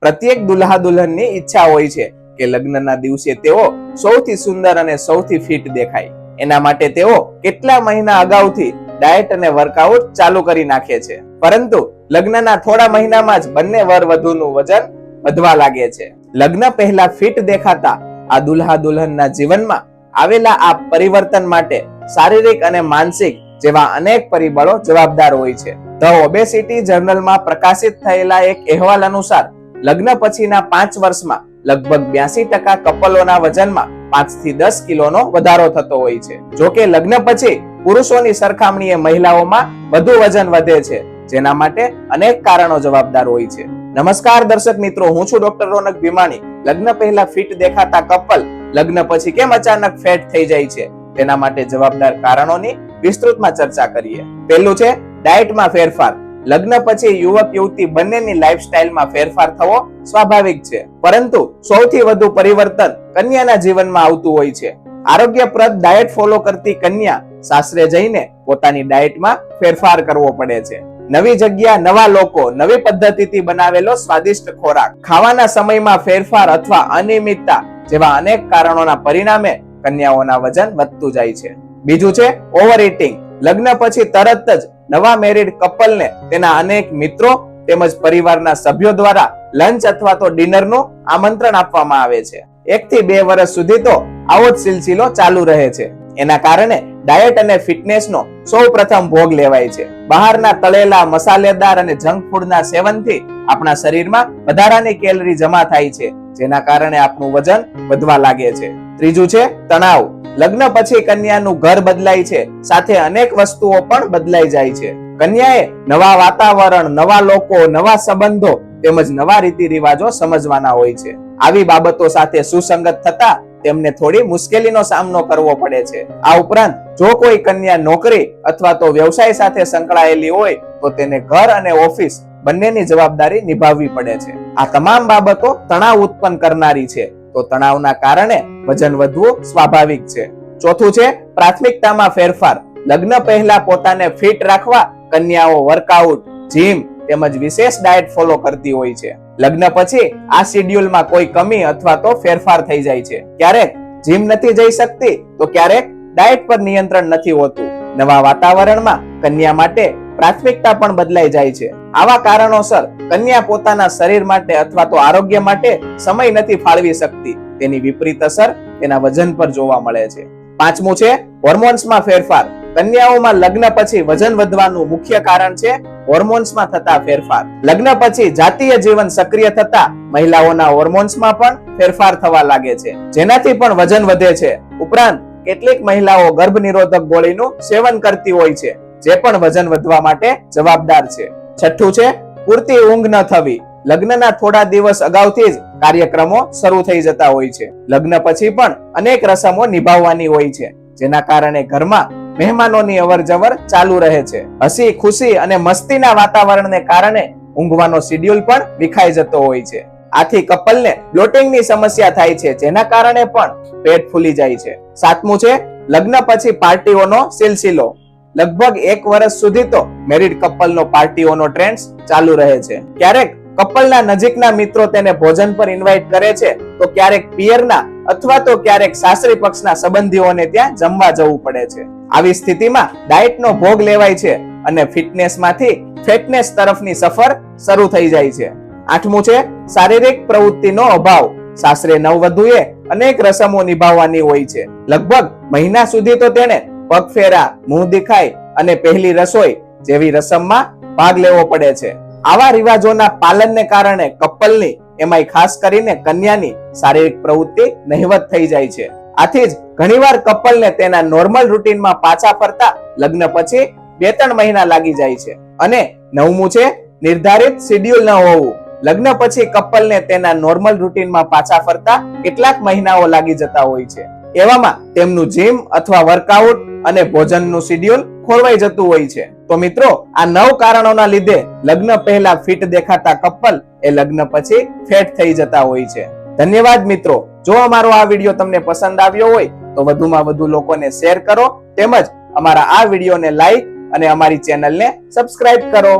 પ્રત્યેક દુલ્હા દુલ્હનની ઈચ્છા હોય છે કે લગ્નના દિવસે તેઓ સૌથી સુંદર અને સૌથી ફિટ દેખાય. એના માટે તેઓ કેટલા મહિના અગાઉથી ડાયટ અને વર્કઆઉટ ચાલુ કરી નાખે છે. પરંતુ લગ્નના થોડા મહિનામાં જ બંને વર વધુનું વજન વધવા લાગે છે. લગ્ન પહેલા ફિટ દેખાતા આ દુલ્હા દુલ્હનના જીવનમાં આવેલા આ પરિવર્તન માટે શારીરિક અને માનસિક જેવા અનેક પરિબળો જવાબદાર હોય છે. ધ ઓબેસિટી જર્નલમાં પ્રકાશિત થયેલા એક અહેવાલ અનુસાર લગ્ન પછીના 5 વર્ષમાં લગભગ 82% કપલોના વજનમાં 5 થી 10 કિલોનો વધારો થતો હોય છે. જો કે લગ્ન પછી પુરુષોની સરખામણીએ મહિલાઓમાં વધુ વજન વધે છે, જેના માટે અનેક કારણો જવાબદાર હોય છે. નમસ્કાર દર્શક મિત્રો, હું છું ડોક્ટર રોનક ભીમાણી. લગ્ન પહેલા ફિટ દેખાતા કપલ લગ્ન પછી કેમ અચાનક ફેટ થઈ જાય છે, તેના માટે જવાબદાર કારણોની વિસ્તૃતમાં ચર્ચા કરીએ. પહેલું છે ડાયટમાં ફેરફાર. લગ્ન પછી યુવક યુવતી બંનેની લાઈફસ્ટાઈલમાં ફેરફાર થવો સ્વાભાવિક છે, પરંતુ સૌથી વધુ પરિવર્તન કન્યાના જીવનમાં આવતું હોય છે. આરોગ્યપ્રદ ડાયટ ફોલો કરતી કન્યા સાસરે જઈને પોતાની ડાયટમાં ફેરફાર કરવો પડે છે. નવી જગ્યા, નવા લોકો, નવી પદ્ધતિથી બનાવેલો સ્વાદિષ્ટ ખોરાક, ખાવાના સમયમાં ફેરફાર અથવા અનિયમિતતા જેવા અનેક કારણોના પરિણામે કન્યાઓના વજન વધતું જાય છે. બીજું છે ઓવર ઇટિંગ. લગ્ન પછી તરત જ નવા મેરિડ કપલને તેના અનેક મિત્રો તેમજ પરિવારના સભ્યો દ્વારા લંચ અથવા તો ડિનરનું આમંત્રણ આપવામાં આવે છે. 1 થી 2 વર્ષ સુધી તો આવો જ સિલસિલો ચાલુ રહે છે. એના કારણે ડાયટ અને ફિટનેસનો સૌપ્રથમ ભોગ લેવાય છે. બહારના તળેલા, મસાલેદાર અને જંક ફૂડના સેવનથી આપણા શરીરમાં વધારાની કેલરી જમા થાય છે, જેના કારણે આપણું વજન વધવા લાગે છે. ત્રીજું છે તણાવ. લગ્ન પછી કન્યાનું ઘર બદલાય છે, સાથે અનેક વસ્તુઓ પણ બદલાઈ જાય છે. કન્યાએ નવા વાતાવરણ, નવા લોકો, નવા સંબંધો તેમજ નવા રીતિ રિવાજો સમજવાના હોય છે. આવી બાબતો સાથે સુસંગત થતા તેમને થોડી મુશ્કેલીનો સામનો કરવો પડે છે. આ ઉપરાંત જો કોઈ કન્યા નોકરી અથવા તો વ્યવસાય સાથે સંકળાયેલી હોય તો તેને ઘર અને ઓફિસ બંનેની જવાબદારી નિભાવવી પડે છે. આ તમામ બાબતો તણાવ ઉત્પન્ન કરનારી છે, તો તણાવના કારણે વજન વધવું સ્વાભાવિક છે. ચોથું છે પ્રાથમિકતામાં ફેરફાર. લગ્ન પહેલા પોતાને ફિટ રાખવા કન્યાઓ વર્કઆઉટ, જીમ તેમજ વિશેષ ડાયટ ફોલો કરતી હોય છે. લગ્ન પછી આ શેડ્યુલમાં કોઈ કમી અથવા તો ફેરફાર થઈ જાય છે. ક્યારેક જીમ નથી જઈ શકતી તો ક્યારેક ડાયટ પર નિયંત્રણ નથી હોતું. નવા વાતાવરણમાં કન્યા માટે પ્રાથમિકતા પણ બદલાઈ જાય છે. આવા કારણોસર કન્યા પોતાના શરીર માટે અથવા તો આરોગ્ય માટે સમય નથી ફાળવી શકતી. તેની વિપરીત અસર તેના વજન પર જોવા મળે છે. પાંચમું છે હોર્મોન્સમાં ફેરફાર. કન્યાઓમાં લગ્ન પછી વજન વધવાનું મુખ્ય કારણ છે હોર્મોન્સમાં થતા ફેરફાર. લગ્ન પછી જાતીય જીવન સક્રિય થતા મહિલાઓના હોર્મોન્સમાં પણ ફેરફાર થવા લાગે છે, જેનાથી પણ વજન વધે છે. ઉપરાંત કેટલીક મહિલાઓ ગર્ભ નિરોધક ગોળીનું સેવન કરતી હોય છે, જે પણ વજન વધવા માટે જવાબદાર છે. છઠ્ઠું છે પૂરતી ઊંઘ ન થવી. લગ્નના થોડા દિવસ અગાઉથી જ કાર્યક્રમો શરૂ થઈ જતા હોય છે. લગ્ન પછી પણ અનેક રસમો નિભાવવાની હોય છે, જેના કારણે ઘરમાં મહેમાનોની અવરજવર ચાલુ રહે છે. હસી ખુશી અને મસ્તીના વાતાવરણને કારણે ઊંઘવાનો શેડ્યુલ પણ વિખાઈ જતો હોય છે. આથી કપલને બ્લોટિંગની સમસ્યા થાય છે, જેના કારણે પણ પેટ ફૂલી જાય છે. સાતમું છે લગ્ન પછી પાર્ટીઓનો સિલસિલો. લગભગ 1 વર્ષ સુધી તો મેરિડ કપલનો પાર્ટીઓનો ટ્રેન્ડ ચાલુ રહે છે. ક્યારેક કપલના નજીકના મિત્રો તેને ભોજન પર ઇન્વાઇટ કરે છે, તો ક્યારેક પિયરના અથવા તો ક્યારેક સાસરી પક્ષના સંબંધીઓને ત્યાં જમવા જવું પડે છે. આવી સ્થિતિમાં ડાયટનો ભોગ લેવાય છે અને ફિટનેસમાંથી ફિટનેસ તરફની સફર શરૂ થઈ જાય છે. આઠમું છે શારીરિક પ્રવૃત્તિનો અભાવ. સાસરે નવવધુએ અનેક રસમો નિભાવવાની હોય છે. લગભગ મહિના સુધી તો તેને પગફેરા, મુંહ દેખાય અને પહેલી રસોઈ જેવી રસમમાં ભાગ લેવો પડે છે. આવા રિવાજોના પાલનને કારણે કપલની, એમાંય ખાસ કરીને કન્યાની શારીરિક પ્રવૃત્તિ નહિવત થઈ જાય છે. આથી જ ઘણીવાર કપલને તેના નોર્મલ રૂટીનમાં પાછા ફરતા લગ્ન પછી 2-3 મહિના લાગી જાય છે. અને 9મું છે નિર્ધારિત શેડ્યુલ ન હોવું. લગ્ન પછી કપલને તેના નોર્મલ રૂટીનમાં પાછા ફરતા કેટલાક મહિનાઓ લાગી જતા હોય છે. એવામાં તેમનું જીમ અથવા વર્કઆઉટ અને ભોજનનું શેડ્યુલ ખોરવાઈ જતું હોય છે. તો મિત્રો, આ 9 કારણોના લીધે લગ્ન પહેલા ફિટ દેખાતા કપલ એ લગ્ન પછી ફેટ થઈ જતા હોય છે. ધન્યવાદ મિત્રો. જો અમારો આ વિડીયો તમને પસંદ આવ્યો હોય તો વધુમાં વધુ લોકોને શેર કરો, તેમજ અમારા આ વિડીયોને લાઈક અને અમારી ચેનલને સબસ્ક્રાઇબ કરો.